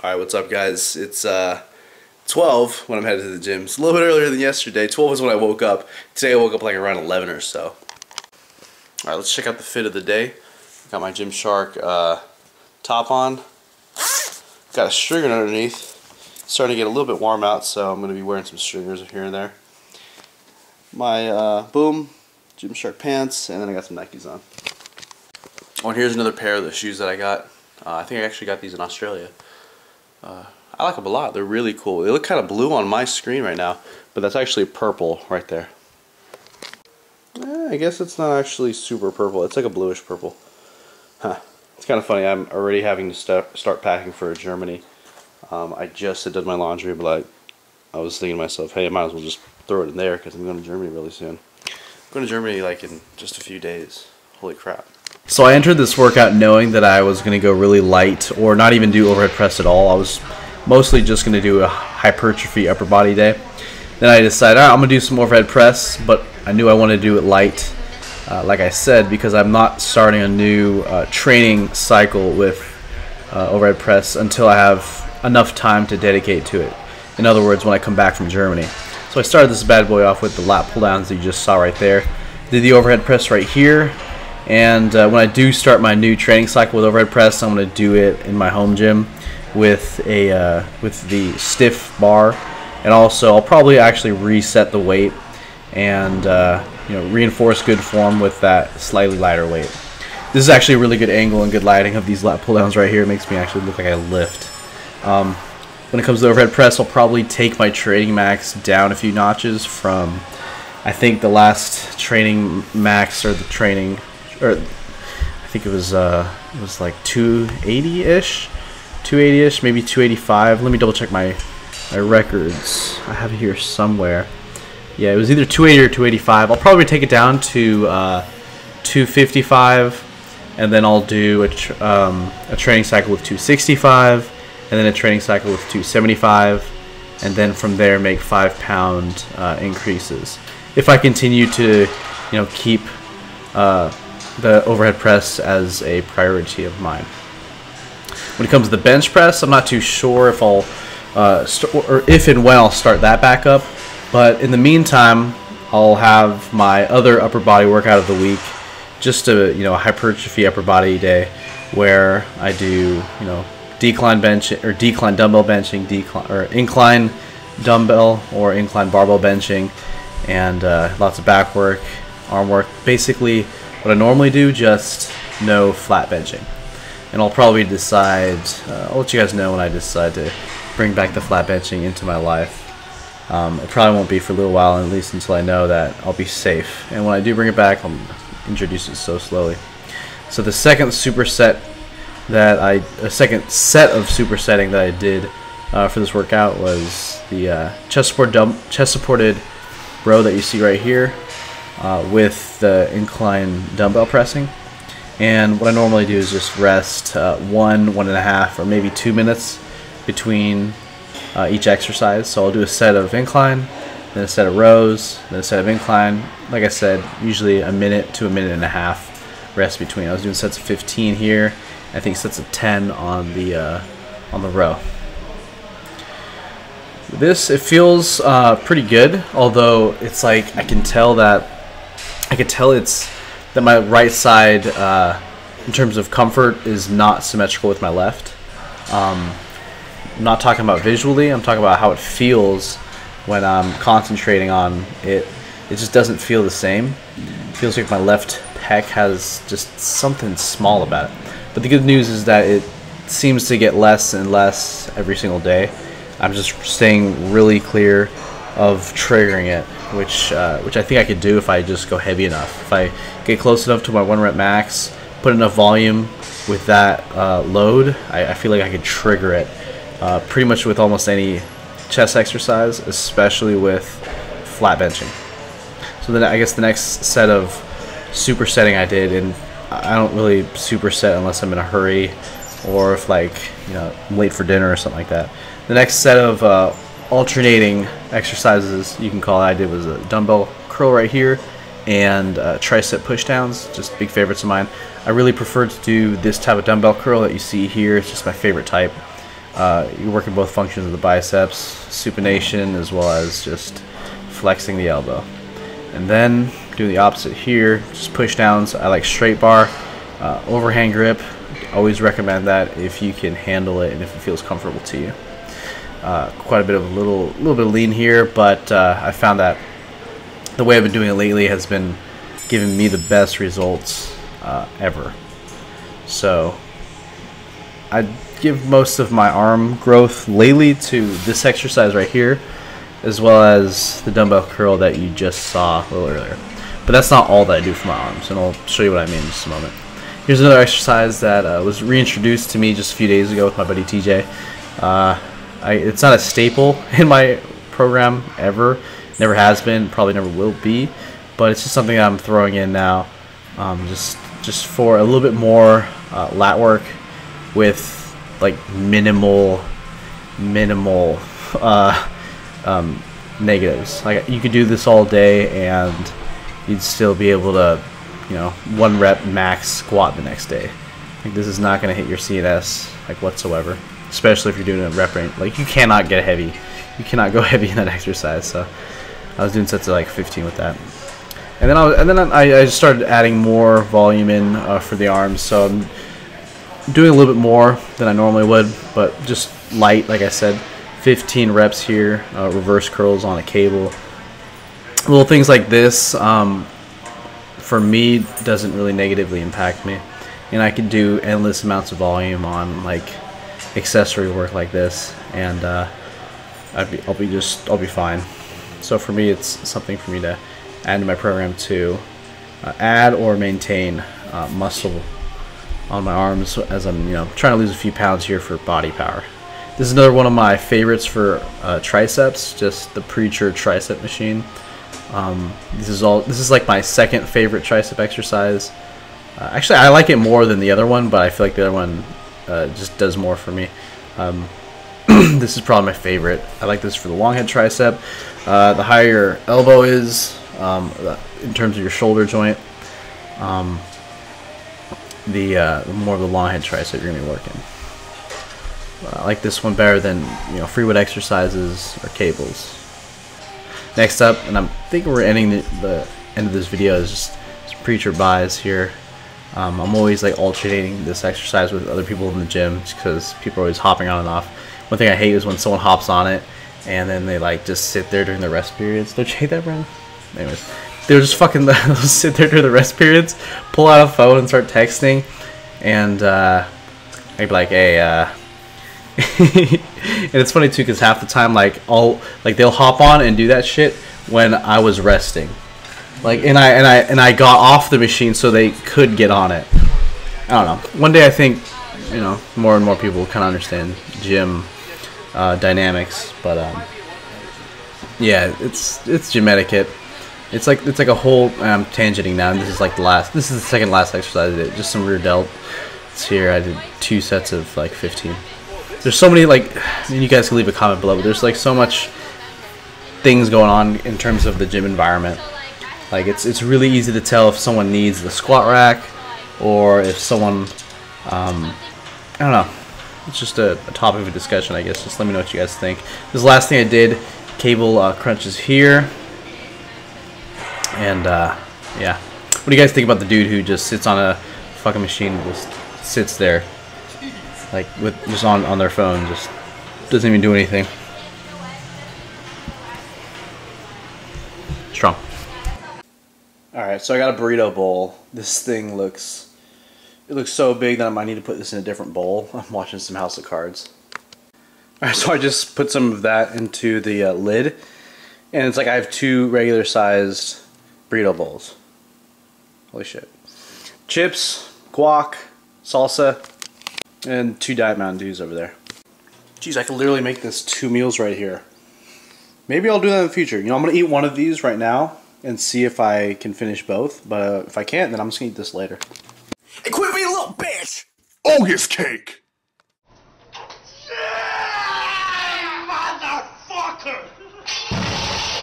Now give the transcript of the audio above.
Alright, what's up guys? It's 12 when I'm headed to the gym. It's a little bit earlier than yesterday. 12 is when I woke up. Today I woke up like around 11 or so. Alright, let's check out the fit of the day. Got my Gymshark top on. Got a stringer underneath. Starting to get a little bit warm out, so I'm going to be wearing some stringers here and there. My boom Gymshark pants, and then I got some Nikes on. Oh, and here's another pair of the shoes that I got. I think I actually got these in Australia. I like them a lot. They're really cool. They look kind of blue on my screen right now, but that's actually purple right there. I guess it's not actually super purple. It's like a bluish purple. Huh. It's kind of funny. I'm already having to start packing for Germany. I just had done my laundry, but I was thinking to myself, hey, I might as well just throw it in there because I'm going to Germany really soon. I'm going to Germany like in just a few days. Holy crap. So I entered this workout knowing that I was going to go really light or not even do overhead press at all. I was mostly just going to do a hypertrophy upper body day. Then I decided, I'm going to do some overhead press, but I knew I wanted to do it light, like I said, because I'm not starting a new training cycle with overhead press until I have enough time to dedicate to it. In other words, when I come back from Germany. So I started this bad boy off with the lat pull downs that you just saw right there. Did the overhead press right here. And when I do start my new training cycle with overhead press, I'm going to do it in my home gym with the stiff bar, and also I'll probably actually reset the weight and reinforce good form with that slightly lighter weight. This is actually a really good angle and good lighting of these lat pull downs right here. It makes me actually look like I lift. When it comes to overhead press, I'll probably take my training max down a few notches from, I think the last training max or the training. I think it was like 280-ish, maybe 285. Let me double check my records. I have it here somewhere. Yeah, it was either 280 or 285. I'll probably take it down to 255, and then I'll do a training cycle with 265, and then a training cycle with 275, and then from there make 5-pound increases. If I continue to, keep the overhead press as a priority of mine. When it comes to the bench press, I'm not too sure if I'll if and when I'll start that back up, but in the meantime I'll have my other upper body workout of the week, just a hypertrophy upper body day where I do decline bench or decline dumbbell benching, incline dumbbell or incline barbell benching, and lots of back work, arm work. Basically what I normally do, just no flat benching. And I'll probably decide, I'll let you guys know when I decide to bring back the flat benching into my life. It probably won't be for a little while, at least until I know that I'll be safe. And when I do bring it back, I'll introduce it so slowly. So the second superset of supersetting that I did for this workout was the chest supported row that you see right here. With the incline dumbbell pressing, and what I normally do is just rest 1.5, or maybe 2 minutes between each exercise. So I'll do a set of incline, then a set of rows, then a set of incline. Like I said, usually a minute to a minute and a half rest between. I was doing sets of 15 here. I think sets of 10 on the row. It feels pretty good, although it's like I can tell it's that my right side, in terms of comfort, is not symmetrical with my left. I'm not talking about visually, I'm talking about how it feels when I'm concentrating on it. It just doesn't feel the same. It feels like my left pec has just something small about it. But the good news is that it seems to get less and less every single day. I'm just staying really clear of triggering it, which I think I could do if I just go heavy enough. If I get close enough to my 1 rep max, put enough volume with that load, I feel like I could trigger it pretty much with almost any chest exercise, especially with flat benching. So then I guess the next set of supersetting I did, and I don't really superset unless I'm in a hurry or if I'm late for dinner or something like that. The next set of alternating exercises, you can call it, I did was a dumbbell curl right here and tricep push downs, just big favorites of mine. I really prefer to do this type of dumbbell curl that you see here. It's just my favorite type. you're working both functions of the biceps, supination as well as just flexing the elbow. And then do the opposite here, just push downs. I like straight bar, overhand grip. Always recommend that if you can handle it and if it feels comfortable to you. Quite a bit of a little bit of lean here, but I found that the way I've been doing it lately has been giving me the best results ever. So I give most of my arm growth lately to this exercise right here, as well as the dumbbell curl that you just saw a little earlier. But that's not all that I do for my arms, and I'll show you what I mean in just a moment. Here's another exercise that was reintroduced to me just a few days ago with my buddy TJ. It's not a staple in my program ever, never has been, probably never will be, but it's just something that I'm throwing in now, just for a little bit more lat work with like minimal negatives. Like you could do this all day and you'd still be able to, you know, 1 rep max squat the next day. Like this is not going to hit your CNS like whatsoever, especially if you're doing a rep range. Like you cannot get heavy, you cannot go heavy in that exercise. So I was doing sets of like 15 with that, and then I just started adding more volume in for the arms. So I'm doing a little bit more than I normally would, but just light, like I said, 15 reps here, reverse curls on a cable. Little things like this, for me, doesn't really negatively impact me, and I can do endless amounts of volume on like accessory work like this, and I'll be fine. So for me, it's something for me to add to my program to add or maintain muscle on my arms as I'm, you know, trying to lose a few pounds here for body power. This is another one of my favorites for triceps, just the Preacher tricep machine. This is like my second favorite tricep exercise. Actually, I like it more than the other one, but I feel like the other one just does more for me. This is probably my favorite. I like this for the long head tricep. The higher your elbow is, in terms of your shoulder joint, the more of the long head tricep you're going to be working. I like this one better than, you know, free weight exercises or cables. Next up, and I'm thinking we're ending the end of this video, is just some Preacher buys here. I'm always like alternating this exercise with other people in the gym because people are always hopping on and off. One thing I hate is when someone hops on it and then they like just sit there during the rest periods. Don't you hate that, Brandon? Anyways, they'll just fucking sit there during the rest periods, pull out a phone and start texting, and I'd be like, hey, and it's funny too because half the time they'll hop on and do that shit when I was resting, like and I got off the machine so they could get on it. I don't know. One day I think, you know, more and more people will kind of understand gym dynamics, but yeah, it's gym etiquette. It's like a whole. I'm tangenting now, and this is like this is the second last exercise I did. Just some rear delts here. I did 2 sets of like 15. There's so many, like, and you guys can leave a comment below, but there's like so much things going on in terms of the gym environment. Like it's really easy to tell if someone needs the squat rack or if someone I don't know. It's just a topic of discussion, I guess. Just let me know what you guys think. This is the last thing I did. Cable crunches here. And yeah. What do you guys think about the dude who just sits on a fucking machine and just sits there, like with just on their phone, just doesn't even do anything? Strong. Alright, so I got a burrito bowl. This thing looks so big that I might need to put this in a different bowl. I'm watching some House of Cards. Alright, so I just put some of that into the lid, and it's like I have 2 regular sized burrito bowls. Holy shit. Chips, guac, salsa, and 2 Diet Mountain Dews over there. Jeez, I could literally make this 2 meals right here. Maybe I'll do that in the future. You know, I'm going to eat one of these right now and see if I can finish both. But if I can't, then I'm just going to eat this later. Hey, quit being a little bitch! Ogus cake!